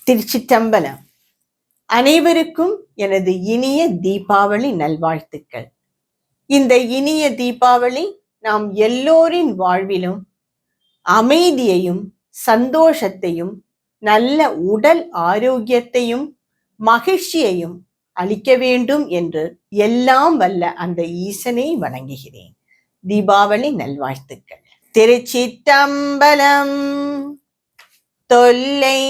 திருச்சிற்றம்பலம். அனைவருக்கும் எனது இனிய தீபாவளி நல்வாழ்த்துக்கள். இந்த இனிய தீபாவளி நாம் எல்லோரின் வாழ்விலும் அமைதியையும் சந்தோஷத்தையும் நல்ல உடல் ஆரோக்கியத்தையும் மகிழ்ச்சியையும் அளிக்க வேண்டும் என்று எல்லாம் வல்ல அந்த ஈசனை வணங்குகிறேன். தீபாவளி நல்வாழ்த்துக்கள். திருச்சிற்றம்பலம். தொல்லை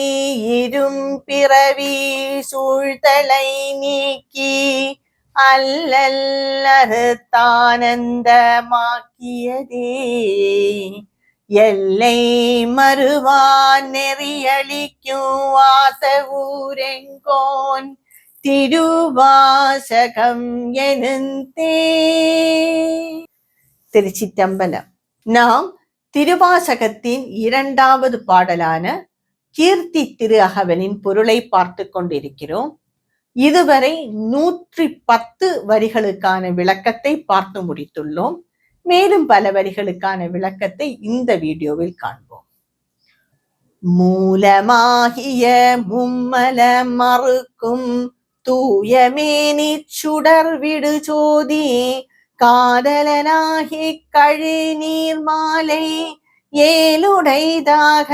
இரும் பிறவி சூழ்தலை நீக்கி அல்லல்லறுத்தானந்தமாக்கியதே எல்லை மறுவான் நெறியளிக்கும் வாச ஊரெங்கோன் திருவாசகம் எனுந்தே. திருச்சிற்றம்பலம். நாம் திருவாசகத்தின் 2வது பாடலான கீர்த்தி திரு அகவலின் பொருளை பார்த்து கொண்டிருக்கிறோம். இதுவரை 110 வரிகளுக்கான விளக்கத்தை பார்த்து முடித்துள்ளோம். மேலும் பல வரிகளுக்கான விளக்கத்தை இந்த வீடியோவில் காண்போம். மூலமாகிய மும்மல மறுக்கும் தூயமேனி சுடர் விடு ஜோதி காதலனாகி கழி நீர் மாலை ஏழுடைதாக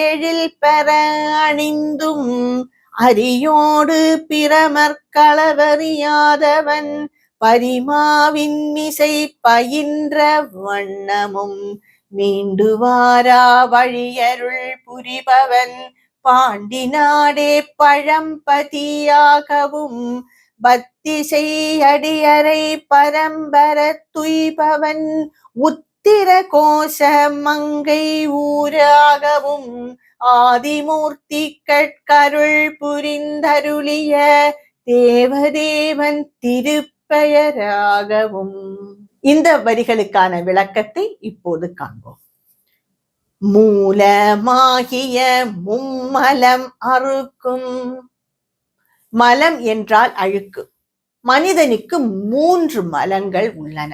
எழில் பெற அணிந்தும் அரியோடு பிரமற்களவறியாதவன் பரிமாவின் மிசை பயின்ற வண்ணமும் மீண்டுவாரா வழியருள் புரிபவன் பாண்டி நாடே பழம்பதியாகவும் பத்திசை அடியறை பரம்பர துய்பவன் உத்திர கோஷ மங்கை ஊராகவும் ஆதிமூர்த்தி கட்கருள் புரிந்தருளிய தேவதேவன் திருப்பெயராகவும். இந்த வரிகளுக்கான விளக்கத்தை இப்போது காண்போம். மூலமாகிய மும்மலம் அறுக்கும். மலம் என்றால் அழுக்கு. மனிதனுக்கு 3 மலங்கள் உள்ளன.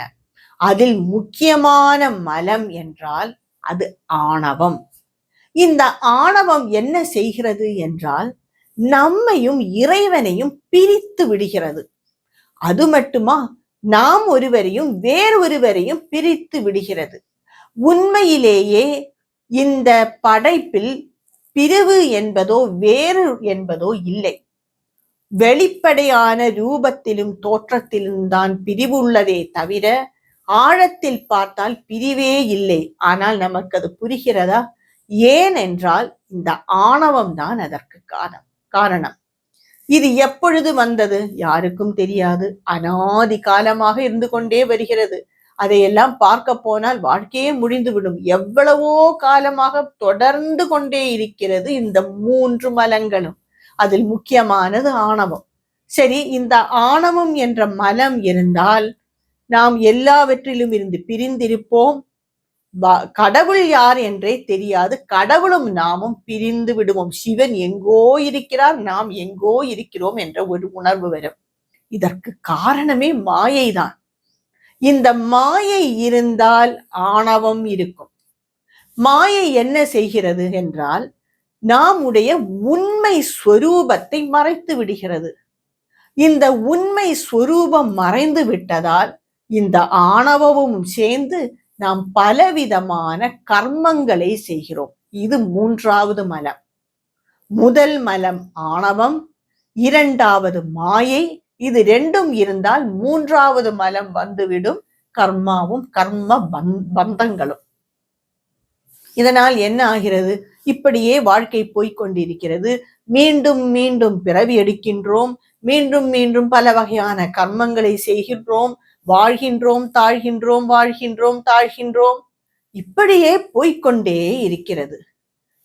அதில் முக்கியமான மலம் என்றால் அது ஆணவம். இந்த ஆணவம் என்ன செய்கிறது என்றால் நம்மையும் இறைவனையும் பிரித்து விடுகிறது. அது மட்டுமா, நாம் ஒருவரையும் வேறொருவரையும் பிரித்து விடுகிறது. உண்மையிலேயே இந்த படைப்பில் பிரிவு என்பதோ வேறு என்பதோ இல்லை. வெளிப்படையான ரூபத்திலும் தோற்றத்திலும் தான் பிரிவு உள்ளதே தவிர ஆழத்தில் பார்த்தால் பிரிவே இல்லை. ஆனால் நமக்கு அது புரிகிறதா? ஏனென்றால் இந்த ஆணவம் தான் அதற்கு காரணம். இது எப்பொழுது வந்தது யாருக்கும் தெரியாது. அனாதி காலமாக இருந்து கொண்டே வருகிறது. அதையெல்லாம் பார்க்க போனால் வாழ்க்கையே முடிந்துவிடும். எவ்வளவோ காலமாக தொடர்ந்து கொண்டே இருக்கிறது இந்த 3 மலங்களும். அதில் முக்கியமானது ஆணவம். சரி, இந்த ஆணவம் என்ற மலம் இருந்தால் நாம் எல்லாவற்றிலும் இருந்து பிரிந்திருப்போம். கடவுள் யார் என்றே தெரியாது. கடவுளும் நாமும் பிரிந்து விடுவோம். சிவன் எங்கோ இருக்கிறார், நாம் எங்கோ இருக்கிறோம் என்ற ஒரு உணர்வு வரும். இதற்கு காரணமே மாயைதான். இந்த மாயை இருந்தால் ஆணவம் இருக்கும். மாயை என்ன செய்கிறது என்றால் நம்முடைய உண்மை ஸ்வரூபத்தை மறைத்து விடுகிறது. இந்த உண்மை ஸ்வரூபம் மறைந்து விட்டதால் இந்த ஆணவமும் சேர்ந்து நாம் பலவிதமான கர்மங்களை செய்கிறோம். இது 3வது மலம். முதல் மலம் ஆணவம், 2வது மாயை. இது 2ம் இருந்தால் 3வது மலம் வந்துவிடும், கர்மாவும் கர்ம பந்தங்களும். இதனால் என்ன ஆகிறது? இப்படியே வாழ்க்கை போய்கொண்டிருக்கிறது. மீண்டும் மீண்டும் பிறவி எடுக்கின்றோம். மீண்டும் மீண்டும் பல வகையான கர்மங்களை செய்கின்றோம். வாழ்கின்றோம், தாழ்கின்றோம், வாழ்கின்றோம், தாழ்கின்றோம். இப்படியே போய்கொண்டே இருக்கிறது.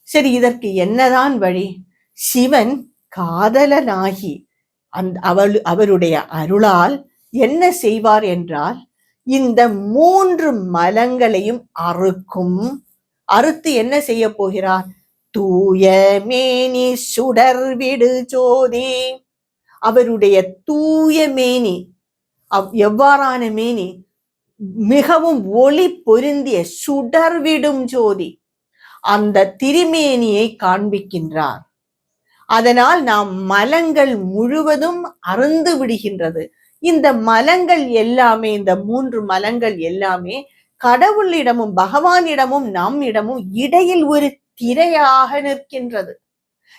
சரி, இதற்கு என்னதான் வழி? சிவன் காதலனாகி அவருடைய அருளால் என்ன செய்வார் என்றால் இந்த 3 மலங்களையும் அறுத்து என்ன செய்ய போகிறார்? தூய மேனி சுடர் விடு ஜோதி. அவருடைய தூய மேனி எவ்வாறான மேனி? மிகவும் ஒளி பொருந்திய சுடர்விடும் ஜோதி. அந்த திருமேனியை காண்பிக்கின்றார். அதனால் நாம் மலங்கள் முழுவதும் அருந்து விடுகின்றது. இந்த மலங்கள் எல்லாமே, இந்த 3 மலங்கள் எல்லாமே கடவுளிடமும் பகவானிடமும் நம்மிடமும் இடையில் ஒரு திரையாக நிற்கின்றது.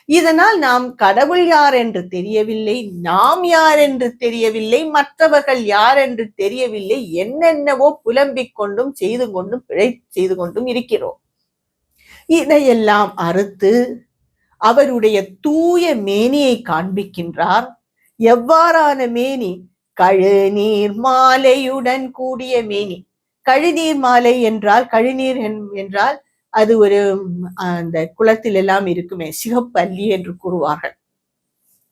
இதனால் நாம் கடவுள் யார் என்று தெரியவில்லை, நாம் யார் என்று தெரியவில்லை, மற்றவர்கள் யார் என்று தெரியவில்லை, என்னென்னவோ புலம்பிக் கொண்டும் செய்து கொண்டும் பிழை செய்து கொண்டும் இருக்கிறோம். இதையெல்லாம் அறுத்து அவருடைய தூய மேனியை காண்பிக்கின்றார். எவ்வாறான மேனி? கழுநீர் மாலையுடன் கூடிய மேனி. கழுநீர் மாலை என்றால், கழுநீர் என்றால் அது ஒரு அந்த குளத்தில் எல்லாம் இருக்குமே சிகப்பு அல்லி என்று கூறுவார்கள்.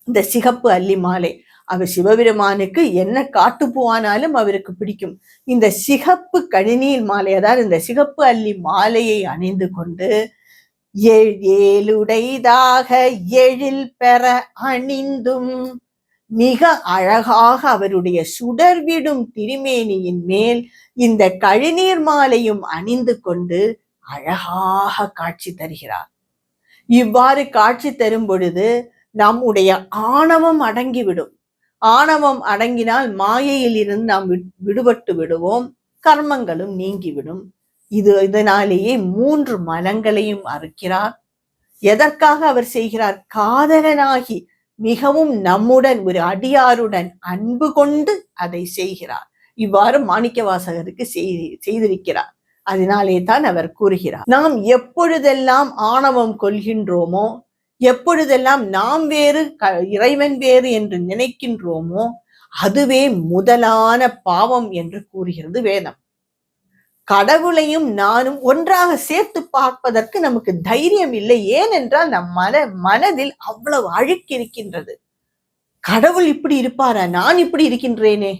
இந்த சிகப்பு அல்லி மாலை அவர் சிவபெருமானுக்கு என்ன காட்டுப்போவானாலும் அவருக்கு பிடிக்கும். இந்த சிகப்பு கழுநீர் மாலை, அதாவது இந்த சிகப்பு அல்லி மாலையை அணிந்து கொண்டு ஏழுடைதாக எழில் பெற அணிந்தும் மிக அழகாக அவருடைய சுடர்விடும் திருமேனியின் மேல் இந்த கழுநீர் மாலையும் அணிந்து கொண்டு அழகாக காட்சி தருகிறார். இவ்வாறு காட்சி தரும் பொழுது நம்முடைய ஆணவம் அடங்கிவிடும். ஆணவம் அடங்கினால் மாயையில் இருந்து நாம் விடுபட்டு விடுவோம், கர்மங்களும் நீங்கிவிடும். இதனாலேயே 3 மலங்களையும் அறுக்கிறார். எதற்காக அவர் செய்கிறார்? காதலனாகி மிகவும் நம்முடன் ஒரு அடியாருடன் அன்பு கொண்டு அதை செய்கிறார். இவ்வாறு மாணிக்கவாசகருக்கு செய்திருக்கிறார். அதனாலே தான் அவர் கூறுகிறார், நாம் எப்பொழுதெல்லாம் ஆணவம் கொள்கின்றோமோ, எப்பொழுதெல்லாம் நாம் வேறு இறைவன் வேறு என்று நினைக்கின்றோமோ, அதுவே முதலான பாவம் என்று கூறுகிறது வேதம். கடவுளையும் நானும் ஒன்றாக சேர்த்து பார்ப்பதற்கு நமக்கு தைரியம் இல்லை. ஏனென்றால் நம் மனதில் அவ்வளவு அழுக்கு இருக்கின்றது. கடவுள் இப்படி இருப்பாரா, நான் இப்படி இருக்கின்றேனே,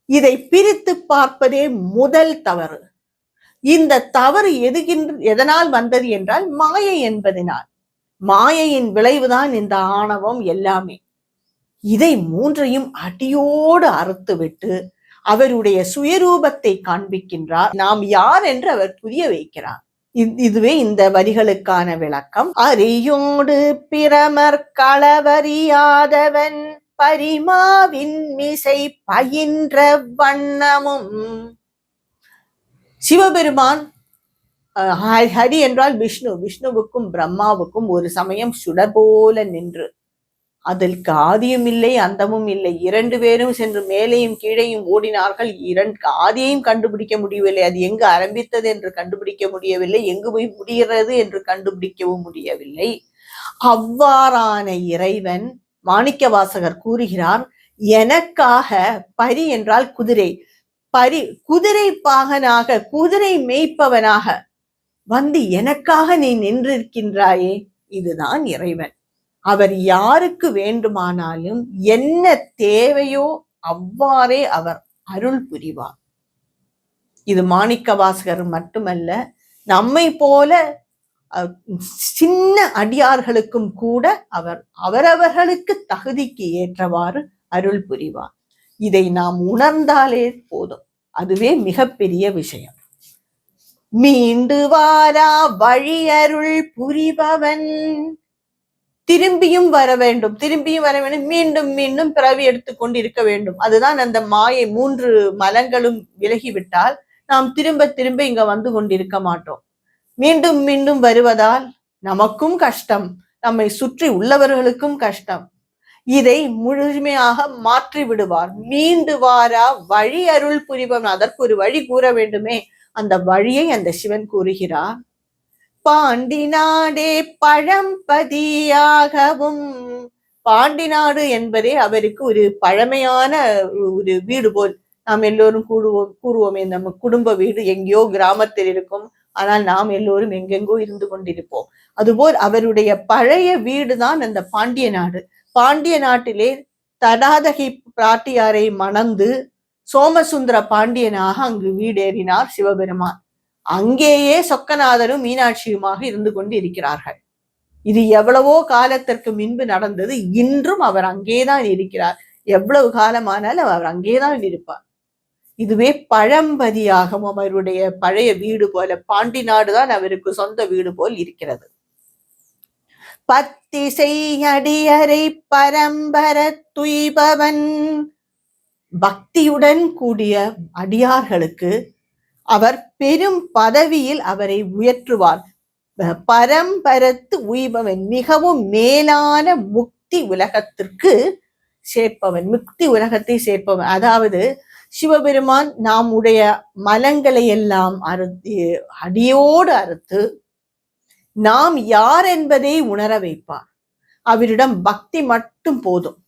இதை பிரித்து பார்ப்பதே முதல் தவறு. இந்த தவறு எதனால் வந்தது என்றால் மாயை என்பதனால். மாயையின் விளைவுதான் இந்த ஆணவம் எல்லாமே. இதை 3ஐயும் அடியோடு அறுத்துவிட்டு அவருடைய சுயரூபத்தை காண்பிக்கின்றார். நாம் யார் என்று அவர் புரிய வைக்கிறார். இதுவே இந்த வரிகளுக்கான விளக்கம். அரியோடு பிரமர் களவறியாதவன் பரிமாவின் மிசை பயின்ற வண்ணமும். சிவபெருமான் ஹரி என்றால் விஷ்ணு, விஷ்ணுவுக்கும் பிரம்மாவுக்கும் ஒரு சமயம் சுடர் போல நின்று, அதற்கு ஆதியும் இல்லை அந்தமும் இல்லை. 2 பேரும் சென்று மேலையும் கீழையும் ஓடினார்கள். ஆதியையும் கண்டுபிடிக்க முடியவில்லை. அது எங்கு ஆரம்பித்தது என்று கண்டுபிடிக்க முடியவில்லை, எங்கு போய் முடிகிறது என்று கண்டுபிடிக்கவும் முடியவில்லை. அவ்வாறான இறைவன் மாணிக்கவாசகர் கூறுகிறார், எனக்காக பரி என்றால் குதிரை, குதிரை பாகனாக, குதிரை மேய்ப்பவனாக வந்து எனக்காக நீ நின்றிருக்கின்றாயே, இதுதான் இறைவன். அவர் யாருக்கு வேண்டுமானாலும் என்ன தேவையோ அவ்வாறே அவர் அருள் புரிவார். இது மாணிக்கவாசகர் மட்டுமல்ல, நம்மை போல சின்ன அடியார்களுக்கும் கூட அவர் அவரவர்களுக்கு தகுதிக்கு ஏற்றவாறு அருள் புரிவார். இதை நாம் உணர்ந்தாலே போதும், அதுவே மிகப்பெரிய விஷயம். மீண்டு வாரா வழி அருள் புரிபவன். திரும்பியும் வர வேண்டும், மீண்டும் மீண்டும் பிறவி எடுத்துக்கொண்டு இருக்க வேண்டும். அதுதான் அந்த மாயை. 3 மலங்களும் விலகிவிட்டால் நாம் திரும்ப திரும்ப இங்க வந்து கொண்டிருக்க மாட்டோம். மீண்டும் மீண்டும் வருவதால் நமக்கும் கஷ்டம், நம்மை சுற்றி உள்ளவர்களுக்கும் கஷ்டம். இதை முழுமையாக மாற்றி விடுவார். மீண்டு வாரா வழி அருள் புரிபவன். அதற்கு ஒரு வழி கூற வேண்டுமே, அந்த வழியை அந்த சிவன் கூறுகிறார். பாண்டி நாடே பழம்பதியாகவும். பாண்டி நாடு என்பதே அவருக்கு ஒரு பழமையான ஒரு வீடு போல். நாம் எல்லோரும் கூறுவோமே, நம்ம குடும்ப வீடு எங்கேயோ கிராமத்தில் இருக்கும், ஆனால் நாம் எல்லோரும் எங்கெங்கோ இருந்து கொண்டிருப்போம். அதுபோல் அவருடைய பழைய வீடுதான் அந்த பாண்டிய நாடு. பாண்டிய நாட்டிலே தடாதகை பிராட்டியாரை மணந்து சோமசுந்தர பாண்டியனாக அங்கு வீடேறினார் சிவபெருமான். அங்கேயே சொக்கநாதரும் மீனாட்சியுமாக இருந்து கொண்டு இருக்கிறார்கள். இது எவ்வளவோ காலத்திற்கு முன்பு நடந்தது. இன்றும் அவர் அங்கேதான் இருக்கிறார். எவ்வளவு காலமானாலும் அவர் அங்கேதான் இருப்பார். இதுவே பழம்பதியாகவும் அவருடைய பழைய வீடு போல, பாண்டி நாடுதான் அவருக்கு சொந்த வீடு போல் இருக்கிறது. பத்திசை அடியரை பரம்பர துய்பவன். பக்தியுடன் கூடிய அடியார்களுக்கு அவர் பெரும் பதவியில் அவரை உயர்த்துவார். பரம்பரத்து உய்பவன், மிகவும் மேலான முக்தி உலகத்திற்கு சேர்ப்பவன், முக்தி உலகத்தை சேர்ப்பவன். அதாவது சிவபெருமான் நம்முடைய மலங்களை எல்லாம் அடியோடு அறுத்து நாம் யார் என்பதை உணர வைப்பார். அவரிடம் பக்தி மட்டும் போதும்.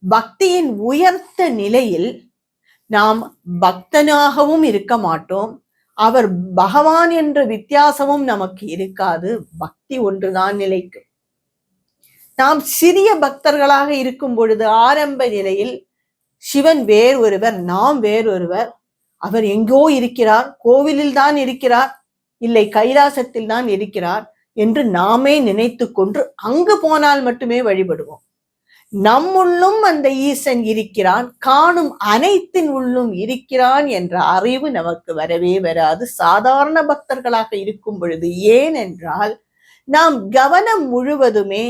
பக்தியின் உயர்ந்த நிலையில் நாம் பக்தனாகவும் இருக்க மாட்டோம், அவர் பகவான் என்ற வித்தியாசமும் நமக்கு இருக்காது. பக்தி ஒன்றுதான் நிலைக்கும். நாம் சிறிய பக்தர்களாக இருக்கும் பொழுது ஆரம்ப நிலையில் சிவன் வேறு ஒருவர், நாம் வேறொருவர். அவர் எங்கோ இருக்கிறார், கோவிலில் தான் இருக்கிறார், இல்லை கைலாசத்தில் தான் இருக்கிறார் என்று நாமே நினைத்து கொண்டு அங்கு போனால் மட்டுமே வழிபடுவோம். நம்முள்ளும் அந்த ஈசன் இருக்கிறான், காணும் அனைத்தின் உள்ளும் இருக்கிறான் என்ற அறிவு நமக்கு வரவே வராது சாதாரண பக்தர்களாக இருக்கும் பொழுது. ஏனென்றால் நாம் கவனம் முழுவதுமே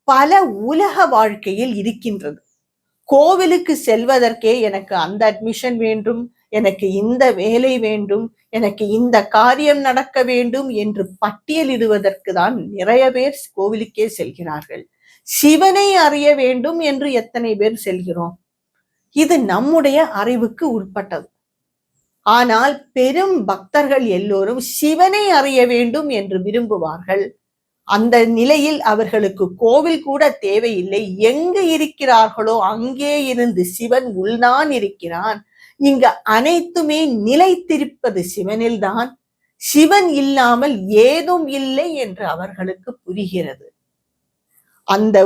பல உலக வாழ்க்கையில் இருக்கின்றது. கோவிலுக்கு செல்வதற்கே எனக்கு அந்த அட்மிஷன் வேண்டும், எனக்கு இந்த வேலை வேண்டும், எனக்கு இந்த காரியம் நடக்க வேண்டும் என்று பட்டியலிடுவதற்கு தான் நிறைய பேர் கோவிலுக்கே செல்கிறார்கள். சிவனை அறிய வேண்டும் என்று எத்தனை பேர் செல்கிறோம்? இது நம்முடைய அறிவுக்கு உட்பட்டது. ஆனால் பெரும் பக்தர்கள் எல்லோரும் சிவனை அறிய வேண்டும் என்று விரும்புவார்கள். அந்த நிலையில் அவர்களுக்கு கோவில் கூட தேவையில்லை. எங்கு இருக்கிறார்களோ அங்கே இருந்து சிவன் உள்தான் இருக்கிறான், இங்கு அனைத்துமே நிலைத்திருப்பது சிவனில்தான், சிவன் இல்லாமல் ஏதும் இல்லை என்று அவர்களுக்கு புரிகிறது. அந்த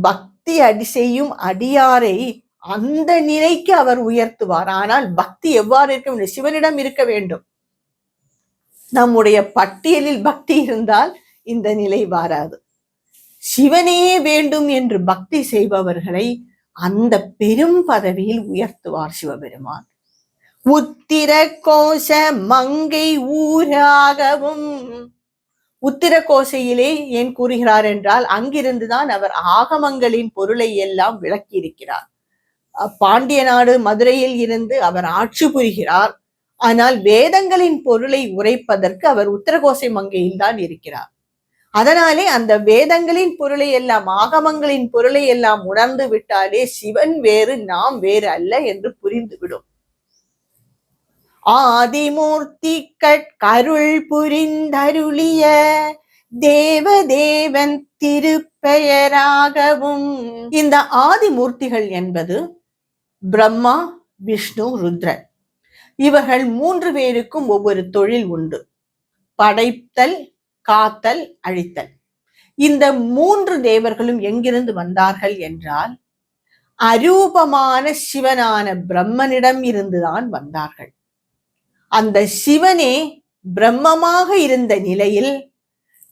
பக்தி செய்யும் அடியாரை அந்த நிலைக்கு அவர் உயர்த்துவார். ஆனால் பக்தி எவ்வாறு இருக்க வேண்டும்? சிவனிடம் இருக்க வேண்டும். நம்முடைய பட்டியலில் பக்தி இருந்தால் இந்த நிலை வாராது. சிவனே வேண்டும் என்று பக்தி செய்பவர்களை அந்த பெரும் பதவியில் உயர்த்துவார் சிவபெருமான். உத்திர கோஷ மங்கை ஊராகவும். உத்திர கோசையிலே ஏன் கூறுகிறார் என்றால் அங்கிருந்துதான் அவர் ஆகமங்களின் பொருளை எல்லாம் விளக்கி இருக்கிறார். பாண்டிய நாடு மதுரையில் இருந்து அவர் ஆட்சி புரிகிறார். ஆனால் வேதங்களின் பொருளை உரைப்பதற்கு அவர் உத்தரகோசை மங்கையில் தான் இருக்கிறார். அதனாலே அந்த வேதங்களின் பொருளை எல்லாம், ஆகமங்களின் பொருளை எல்லாம் உணர்ந்து விட்டாலே சிவன் வேறு நாம் வேறு அல்ல என்று புரிந்துவிடும். ஆதிமூர்த்தி கருள் புரிந்தருளிய தேவதேவன் திருப்பெயராகவும். இந்த ஆதிமூர்த்திகள் என்பது பிரம்மா, விஷ்ணு, ருத்ரன். இவர்கள் 3 பேருக்கும் ஒவ்வொரு தொழில் உண்டு. படைத்தல், காத்தல், அழித்தல். இந்த 3 தேவர்களும் எங்கிருந்து வந்தார்கள் என்றால் அரூபமான சிவனான பிரம்மனிடம் இருந்துதான் வந்தார்கள். அந்த சிவனே பிரம்மமாக இருந்த நிலையில்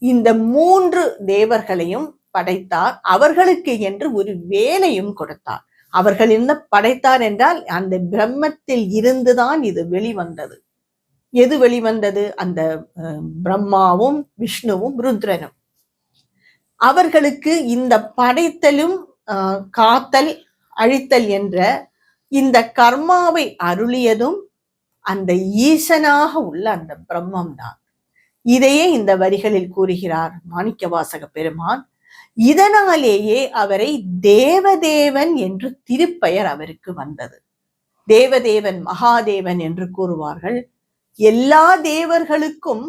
இந்த 3 தேவர்களையும் படைத்தார். அவர்களுக்கு என்று ஒரு வேலையும் கொடுத்தார். அவர்கள் என்ன படைத்தார் என்றால் அந்த பிரம்மத்தில் இருந்துதான் இது வெளிவந்தது. எது வெளிவந்தது? அந்த பிரம்மாவும் விஷ்ணுவும் ருத்ரனும். அவர்களுக்கு இந்த படைத்தலும் காத்தல் அழித்தல் என்ற இந்த கர்மாவை அருளியதும் அந்த ஈசனாக உள்ள அந்த பிரம்மம் தான். இதையே இந்த வரிகளில் கூறுகிறார் மாணிக்கவாசக பெருமான். இதனாலேயே அவரை தேவதேவன் என்று திருப்பெயர் அவருக்கு வந்தது. தேவதேவன், மகாதேவன் என்று கூறுவார்கள். எல்லா தேவர்களுக்கும்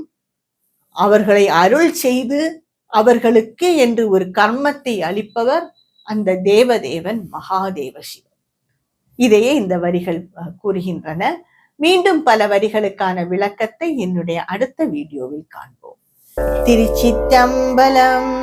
அவர்களை அருள் செய்து அவர்களுக்கு என்று ஒரு கர்மத்தை அளிப்பவர் அந்த தேவதேவன் மகாதேவ சிவன். இதையே இந்த வரிகள் கூறுகின்றன. மீண்டும் பல வரிகளுக்கான விளக்கத்தை என்னுடைய அடுத்த வீடியோவில் காண்போம். திருச்சிற்றம்பலம்.